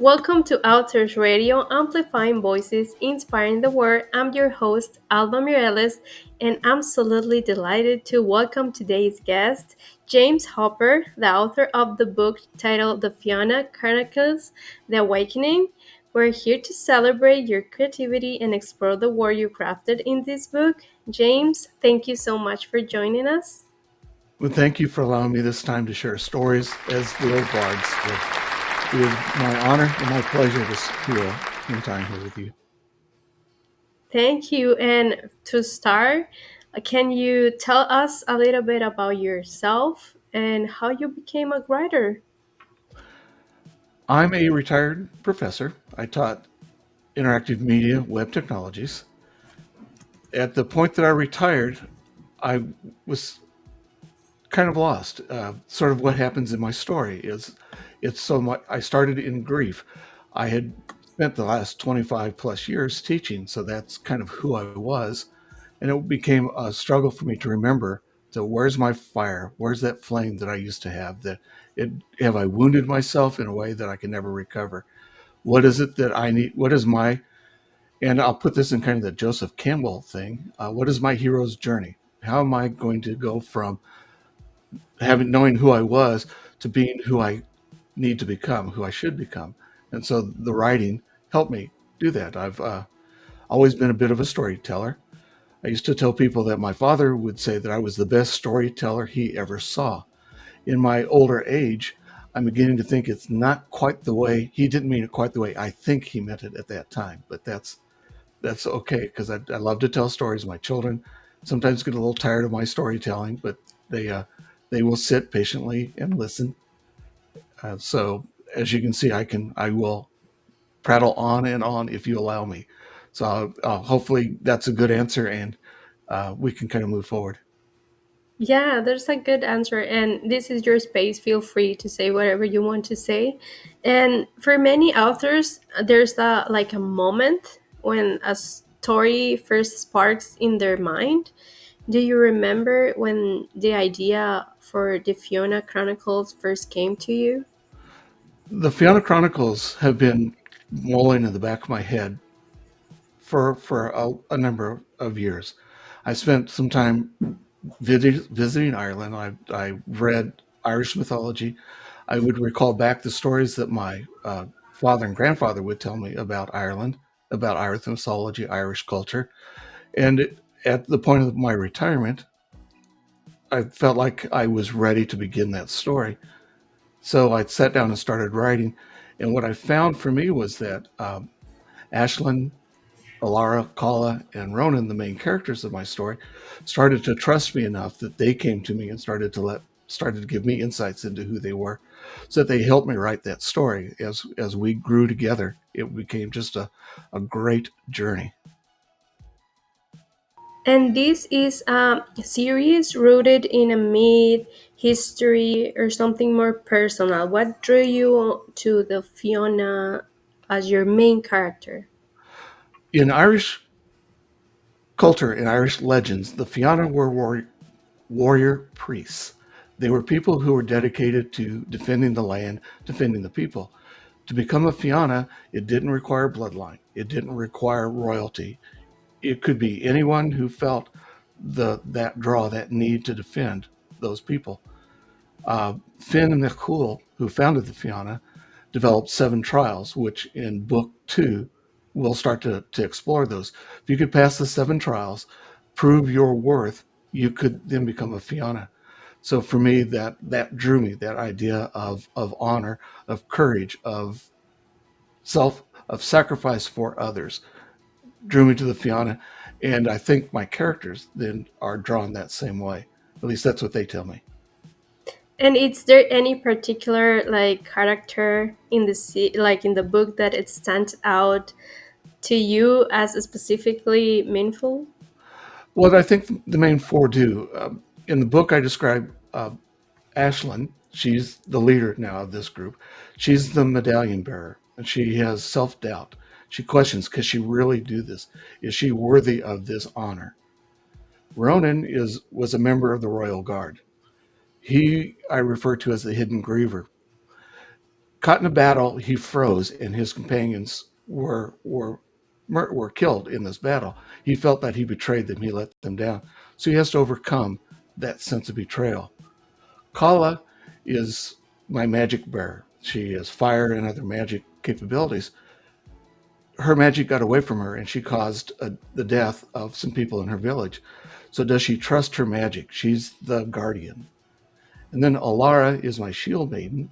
Welcome to Authors Radio, amplifying voices, inspiring the world. I'm your host, Alba Mireles, and I'm absolutely delighted to welcome today's guest, James Hopper, the author of the book titled The Fianna Chronicles, The Awakening. We're here to celebrate your creativity and explore the world you crafted in this book. James, thank you so much for joining us. Well, thank you for allowing me this time to share stories as the old bards did. It is my honor and my pleasure to spend time here with you. Thank you. And to start, can you tell us a little bit about yourself and how you became a writer? I'm a retired professor. I taught interactive media, web technologies. At the point that I retired, I was kind of lost. Sort of what happens in my story is it's so much. I started in grief. I had spent the last 25 plus years teaching, so that's kind of who I was. And it became a struggle for me to remember, so where's my fire? Where's that flame that I used to have? Have I wounded myself in a way that I can never recover? What is it that I need? What is my, and I'll put this in kind of the Joseph Campbell thing. What is my hero's journey? How am I going to go from knowing who I was to being who I need to become, who I should become? And so the writing helped me do that. I've always been a bit of a storyteller. I used to tell people that my father would say that I was the best storyteller he ever saw. In my older age, I'm beginning to think it's not quite the way he didn't mean it quite the way I think he meant it at that time. But that's okay because I love to tell stories. My children sometimes get a little tired of my storytelling, but they will sit patiently and listen. So as you can see, I will prattle on and on if you allow me. So hopefully that's a good answer, and we can kind of move forward. Yeah, there's a good answer, and this is your space. Feel free to say whatever you want to say. And for many authors, there's a moment when a story first sparks in their mind. Do you remember when the idea for the Fiona Chronicles first came to you? The Fianna Chronicles have been mulling in the back of my head for a number of years. I spent some time visiting Ireland. I read Irish mythology. I would recall back the stories that my father and grandfather would tell me about Ireland, about Irish mythology, Irish culture. And at the point of my retirement, I felt like I was ready to begin that story. So I sat down and started writing. And what I found for me was that Ashlyn, Alara, Kala, and Ronan, the main characters of my story, started to trust me enough that they came to me and started to give me insights into who they were, so that they helped me write that story. As we grew together, it became just a great journey. And this is a series rooted in a myth, history, or something more personal. What drew you to the Fiona as your main character? In Irish culture, in Irish legends, the Fianna were warrior priests. They were people who were dedicated to defending the land, defending the people. To become a Fianna, it didn't require bloodline. It didn't require royalty. It could be anyone who felt that draw, that need to defend those people. Finn McCool, who founded the Fianna, developed 7 trials, which in book 2 we'll start to explore those. If you could pass the 7 trials, prove your worth, you could then become a Fianna. So for me, that drew me, that idea of honor, of courage, of sacrifice for others, drew me to the Fianna. And I think my characters then are drawn that same way. At least that's what they tell me. And is there any particular character in in the book that it stands out to you as specifically meaningful? Well, I think the main 4 do. In the book, I describe Ashlyn. She's the leader now of this group. She's the medallion bearer, and she has self doubt. She questions, could she really do this? Is she worthy of this honor? Ronan was a member of the royal guard. He I refer to as the hidden griever. Caught in a battle, he froze, and his companions were killed in this battle. He felt that he betrayed them. He let them down. So he has to overcome that sense of betrayal. Kala is my magic bearer. She has fire and other magic capabilities. Her magic got away from her, and she caused the death of some people in her village. So does she trust her magic? She's the guardian. And then Alara is my shield maiden.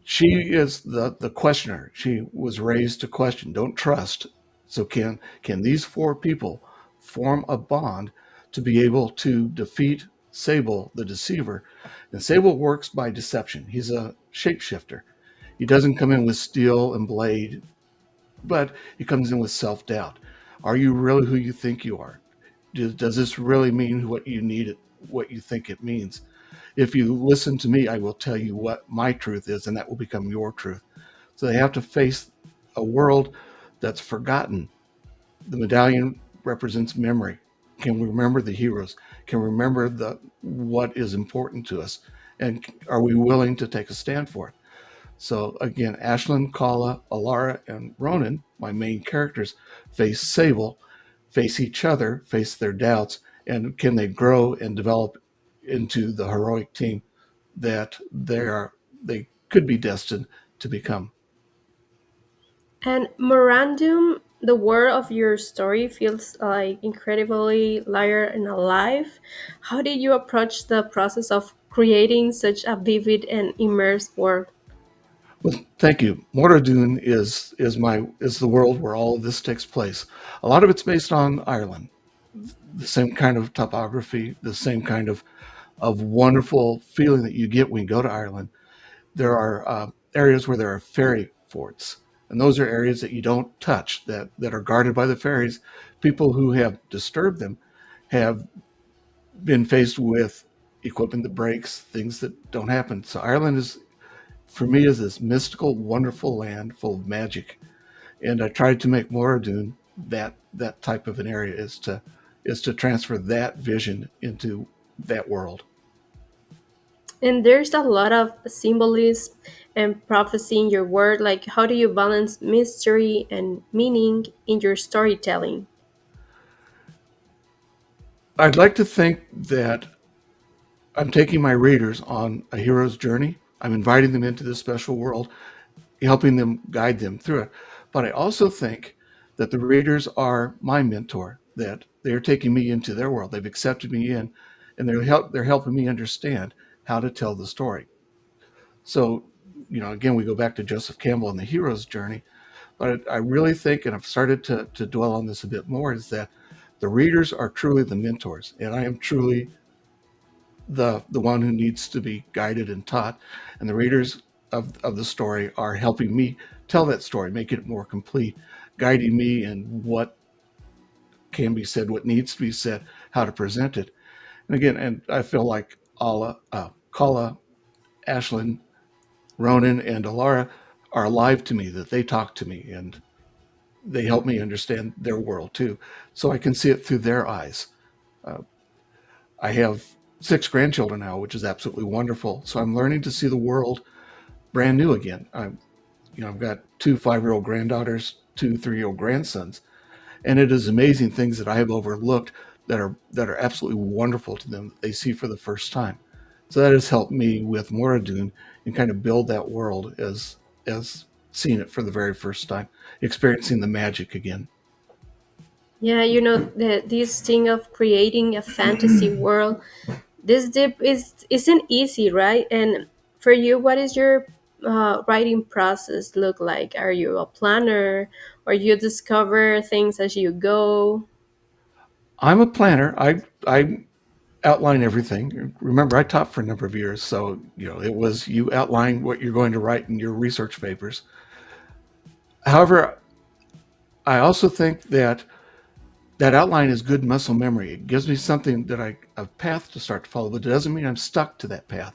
She is the questioner. She was raised to question, don't trust. So can these four people form a bond to be able to defeat Sable, the deceiver? And Sable works by deception. He's a shapeshifter. He doesn't come in with steel and blade, but he comes in with self-doubt. Are you really who you think you are? Does this really mean what you need it, what you think it means? If you listen to me, I will tell you what my truth is, and that will become your truth. So they have to face a world that's forgotten. The medallion represents memory. Can we remember the heroes? Can we remember what is important to us? And are we willing to take a stand for it? So again, Ashlyn, Kala, Alara, and Ronan, my main characters, face Sable, face each other, face their doubts, and can they grow and develop into the heroic team that they could be destined to become. And Morandum, the world of your story feels like incredibly layered and alive. How did you approach the process of creating such a vivid and immersed world? Well, thank you. Mórradún is the world where all of this takes place. A lot of it's based on Ireland, the same kind of topography, the same kind of wonderful feeling that you get when you go to Ireland. There are areas where there are fairy forts, and those are areas that you don't touch, that are guarded by the fairies. People who have disturbed them have been faced with equipment that breaks, things that don't happen. So Ireland is, for me, is this mystical, wonderful land full of magic, and I tried to make Mórradún that type of an area, is to transfer that vision into that world. And there's a lot of symbolism and prophecy in your word. Like, how do you balance mystery and meaning in your storytelling? I'd like to think that I'm taking my readers on a hero's journey. I'm inviting them into this special world, helping them guide them through it. But I also think that the readers are my mentor, that they're taking me into their world. They've accepted me in, and they're helping me understand how to tell the story. So, again, we go back to Joseph Campbell and the hero's journey. But I really think, and I've started to dwell on this a bit more, is that the readers are truly the mentors, and I am truly the one who needs to be guided and taught, and the readers of the story are helping me tell that story, making it more complete, guiding me in what can be said, what needs to be said, how to present it. And again, and I feel like Kala, Ashlyn, Ronan, and Alara are alive to me, that they talk to me and they help me understand their world too, so I can see it through their eyes. Uh, I have 6 grandchildren now, which is absolutely wonderful. So I'm learning to see the world brand new again. I've got 2 5-year-old granddaughters, 2 3-year-old grandsons, and it is amazing things that I have overlooked that are absolutely wonderful to them that they see for the first time. So that has helped me with Mórradún and kind of build that world as seeing it for the very first time, experiencing the magic again. Yeah, you know, this thing of creating a fantasy world, this dip isn't easy, right? And for you, what is your writing process look like? Are you a planner, or you discover things as you go? I'm a planner. I outline everything. Remember, I taught for a number of years, so it was you outline what you're going to write in your research papers. However, I also think that outline is good muscle memory. It gives me something a path to start to follow, but it doesn't mean I'm stuck to that path.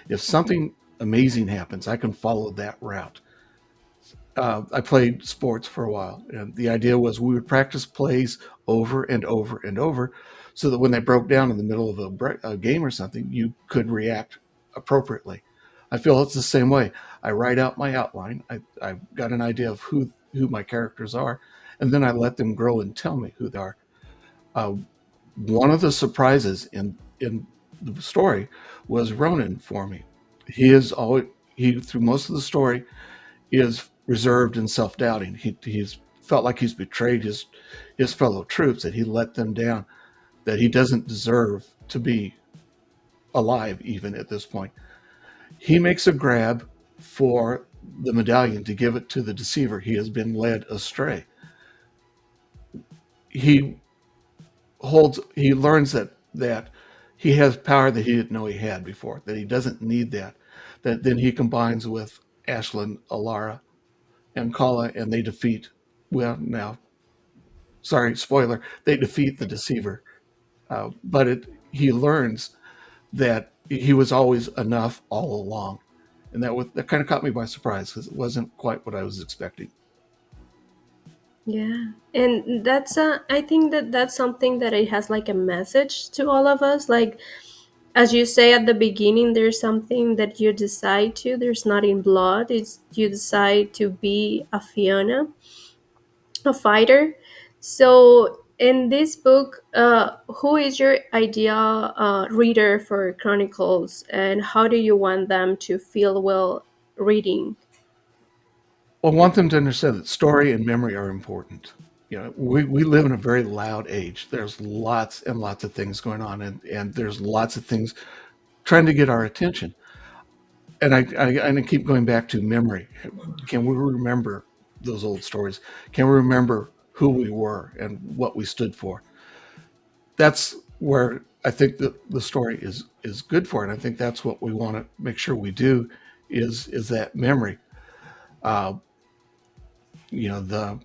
If something amazing happens, I can follow that route. I played sports for a while, and the idea was we would practice plays over and over and over, so that when they broke down in the middle of a game or something, you could react appropriately. I feel it's the same way. I write out my outline. I've got an idea of who my characters are, and then I let them grow and tell me who they are. Uh, One of the surprises in the story was Ronan for me. He is always he through most of the story is reserved and self-doubting. He's felt like he's betrayed his fellow troops, that he let them down, that he doesn't deserve to be alive even at this point. He makes a grab for the medallion to give it to the deceiver. He has been led astray. He he learns that he has power that he didn't know he had before, that he doesn't need that. That then he combines with Ashlyn, Alara, and Kala, and they defeat, well, now, sorry, spoiler, they defeat the deceiver. He learns that he was always enough all along. And that kind of caught me by surprise because it wasn't quite what I was expecting. Yeah. And I think that that's something that it has like a message to all of us. Like, as you say at the beginning, there's something that you decide to. There's not in blood. It's you decide to be a Fianna, a fighter. So in this book, who is your ideal reader for Chronicles, and how do you want them to feel while reading? Well, I want them to understand that story and memory are important. We live in a very loud age. There's lots and lots of things going on, and there's lots of things trying to get our attention. And I keep going back to memory. Can we remember those old stories? Can we remember who we were and what we stood for? That's where I think the story is good for, and I think that's what we want to make sure we do is that memory. Uh, you know the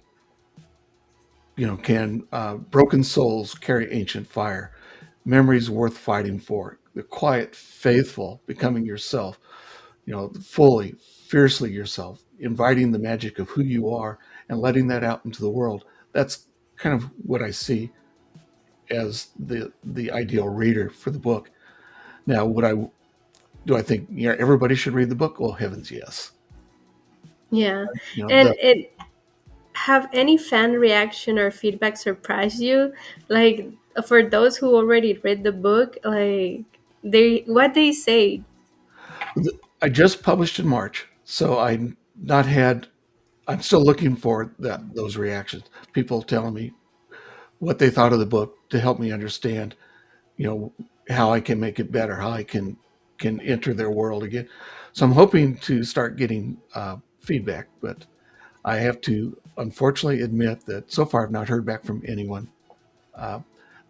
can broken souls carry ancient fire? Memories worth fighting for. The quiet, faithful, becoming yourself. Fully, fiercely yourself, inviting the magic of who you are and letting that out into the world. That's kind of what I see as the ideal reader for the book. Now, do I think everybody should read the book? Well, heavens, yes. Yeah. You know And the it have any fan reaction or feedback surprised you? Like, for those who already read the book, like, they what they say? I just published in March, so not had. I'm still looking for those reactions. People telling me what they thought of the book to help me understand, you know, how I can make it better, how I can enter their world again. So I'm hoping to start getting feedback, but I have to unfortunately admit that so far I've not heard back from anyone. Uh,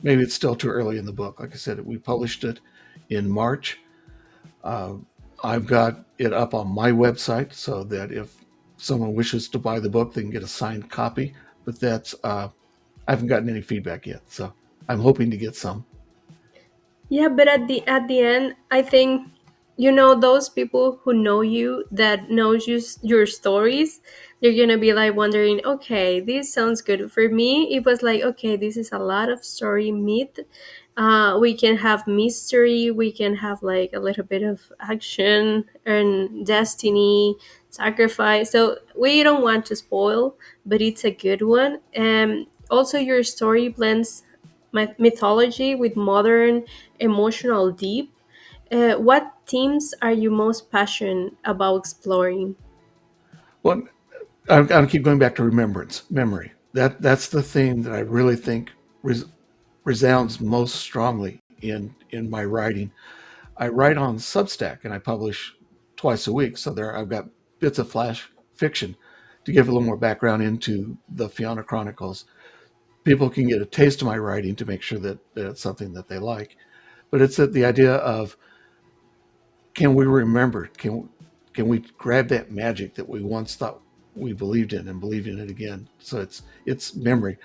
Maybe it's still too early in the book. Like I said, we published it in March. Uh, I've got it up on my website so that if someone wishes to buy the book, they can get a signed copy. But I haven't gotten any feedback yet, so I'm hoping to get some. Yeah, but at the end, I think, those people who know you, that knows your stories, they're gonna be like wondering, okay, this sounds good. For me, it was like, okay, this is a lot of story meat. We can have mystery, we can have like a little bit of action and destiny, sacrifice. So we don't want to spoil, but it's a good one. And also, your story blends mythology with modern emotional deep. What themes are you most passionate about exploring? Well, I'm going to keep going back to remembrance, memory. That's the theme that I really think resounds most strongly in my writing. I write on Substack and I publish twice a week, so there I've got bits of flash fiction to give a little more background into the Fianna Chronicles. People can get a taste of my writing to make sure that it's something that they like. But it's the idea of, can we remember? Can we grab that magic that we once thought we believed in and believe in it again? So it's memory.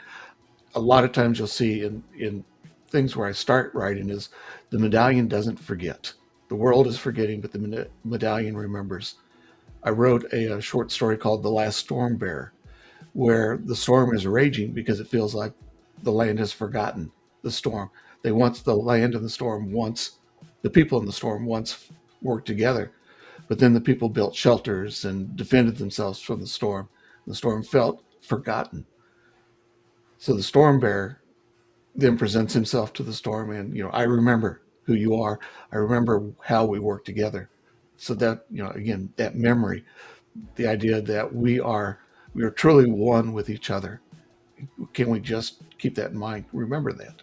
A lot of times you'll see in things where I start writing is the medallion doesn't forget. The world is forgetting, but the medallion remembers. I wrote a short story called The Last Storm Bearer, where the storm is raging because it feels like the land has forgotten the storm. The land and the storm once, the people in the storm once worked together, But then the people built shelters and defended themselves from the storm. The storm felt forgotten. So the storm bearer then presents himself to the storm, and I remember who you are. I remember how we work together. So that, again, that memory, the idea that we are truly one with each other. Can we just keep that in mind? Remember that.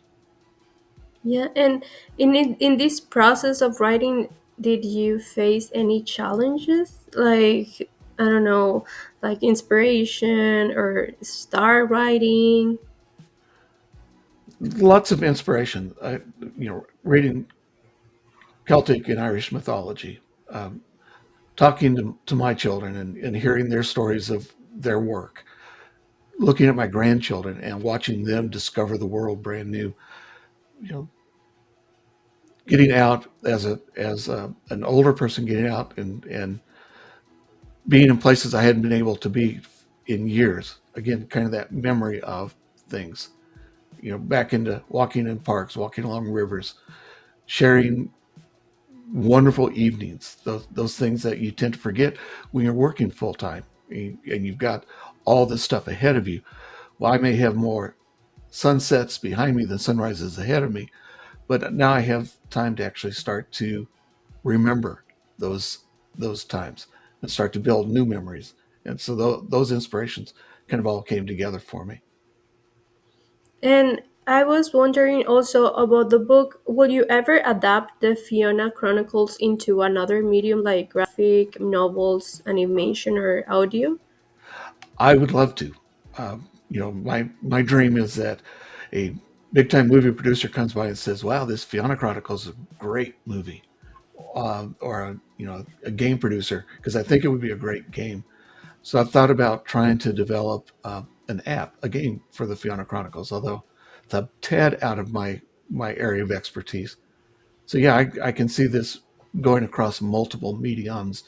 Yeah, and in this process of writing, did you face any challenges? Like, I don't know, like inspiration or star writing? Lots of inspiration. Reading Celtic and Irish mythology, um, talking to my children and hearing their stories of their work, looking at my grandchildren and watching them discover the world brand new. You know, getting out as an older person, getting out and being in places I hadn't been able to be in years. Again, kind of that memory of things. Back into walking in parks, walking along rivers, sharing wonderful evenings. Those things that you tend to forget when you're working full time and you've got all this stuff ahead of you. Well, I may have more sunsets behind me than sunrises ahead of me, but now I have time to actually start to remember those those times and start to build new memories. And so those inspirations kind of all came together for me. And I was wondering also about the book. Would you ever adapt the Fianna Chronicles into another medium like graphic novels, animation, or audio? I would love to. My dream is that a big time movie producer comes by and says, "Wow, this Fianna Chronicles is a great movie," or a game producer, because I think it would be a great game. So I've thought about trying to develop an app, a game for the Fianna Chronicles, although it's a tad out of my area of expertise. So yeah, I can see this going across multiple mediums,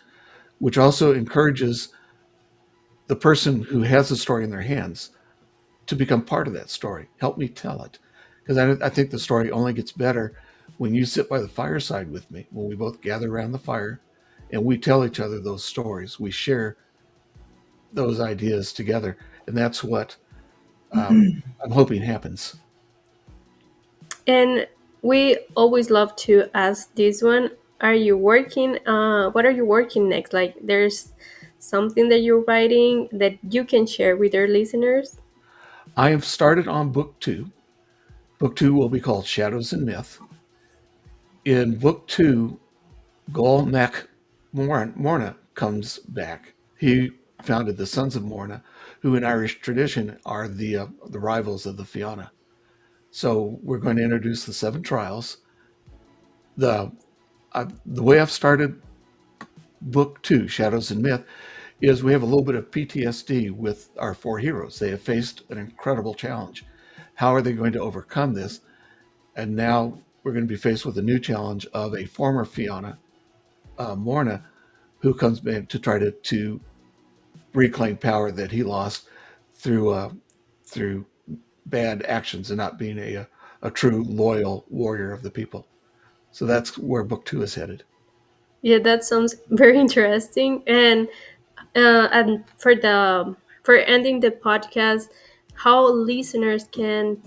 which also encourages the person who has the story in their hands to become part of that story. Help me tell it. Because I think the story only gets better when you sit by the fireside with me, when we both gather around the fire and we tell each other those stories. We share those ideas together. And that's what I'm hoping happens. And we always love to ask this one. Are you working? What are you working next? Like, there's something that you're writing that you can share with our listeners? I have started on book two. Book two will be called Shadows and Myth. In book two, Gol Mac Morna comes back. He founded the Sons of Morna, who in Irish tradition are the rivals of the Fianna. So we're going to introduce the seven trials. The way I've started book two, Shadows and Myth, is we have a little bit of PTSD with our four heroes. They have faced an incredible challenge. How are they going to overcome this? And now we're going to be faced with a new challenge of a former Fianna, Morna, who comes back to try to reclaim power that he lost through bad actions and not being a true loyal warrior of the people. So that's where book two is headed. Yeah, that sounds very interesting. And for ending the podcast, how listeners can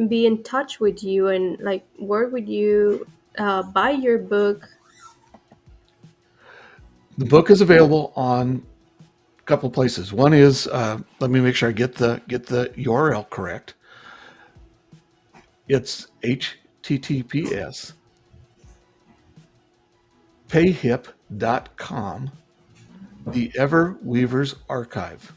be in touch with you and like work with you, buy your book. The book is available on a couple places. One is let me make sure I get the URL correct. It's https payhip.com, the Ever-Weaver's archive.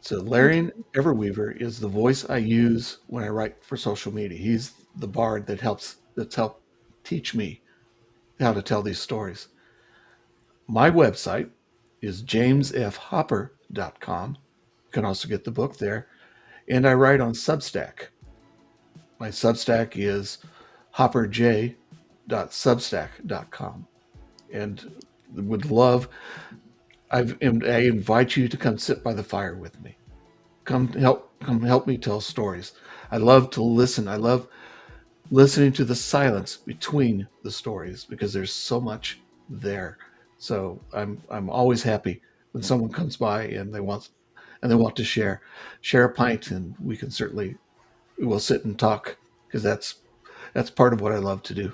So Lirian Okay. Ever-Weaver is the voice I use when I write for social media. He's the bard that's helped teach me how to tell these stories. My website is jamesfhopper.com. You can also get the book there. And I write on Substack. My Substack is hopperj.substack.com. And would love, I invite you to come sit by the fire with me. Come help me tell stories. I love to listen. I love listening to the silence between the stories because there's so much there. So I'm always happy when someone comes by and they want to share a pint, and we will sit and talk because that's part of what I love to do.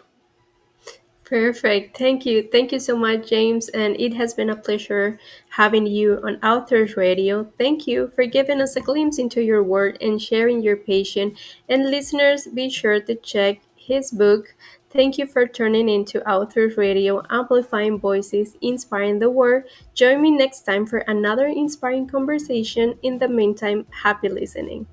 Perfect. Thank you. Thank you so much, James. And it has been a pleasure having you on Authors Radio. Thank you for giving us a glimpse into your work and sharing your passion. And listeners, be sure to check his book. Thank you for turning into Authors Radio, amplifying voices, inspiring the world. Join me next time for another inspiring conversation. In the meantime, happy listening.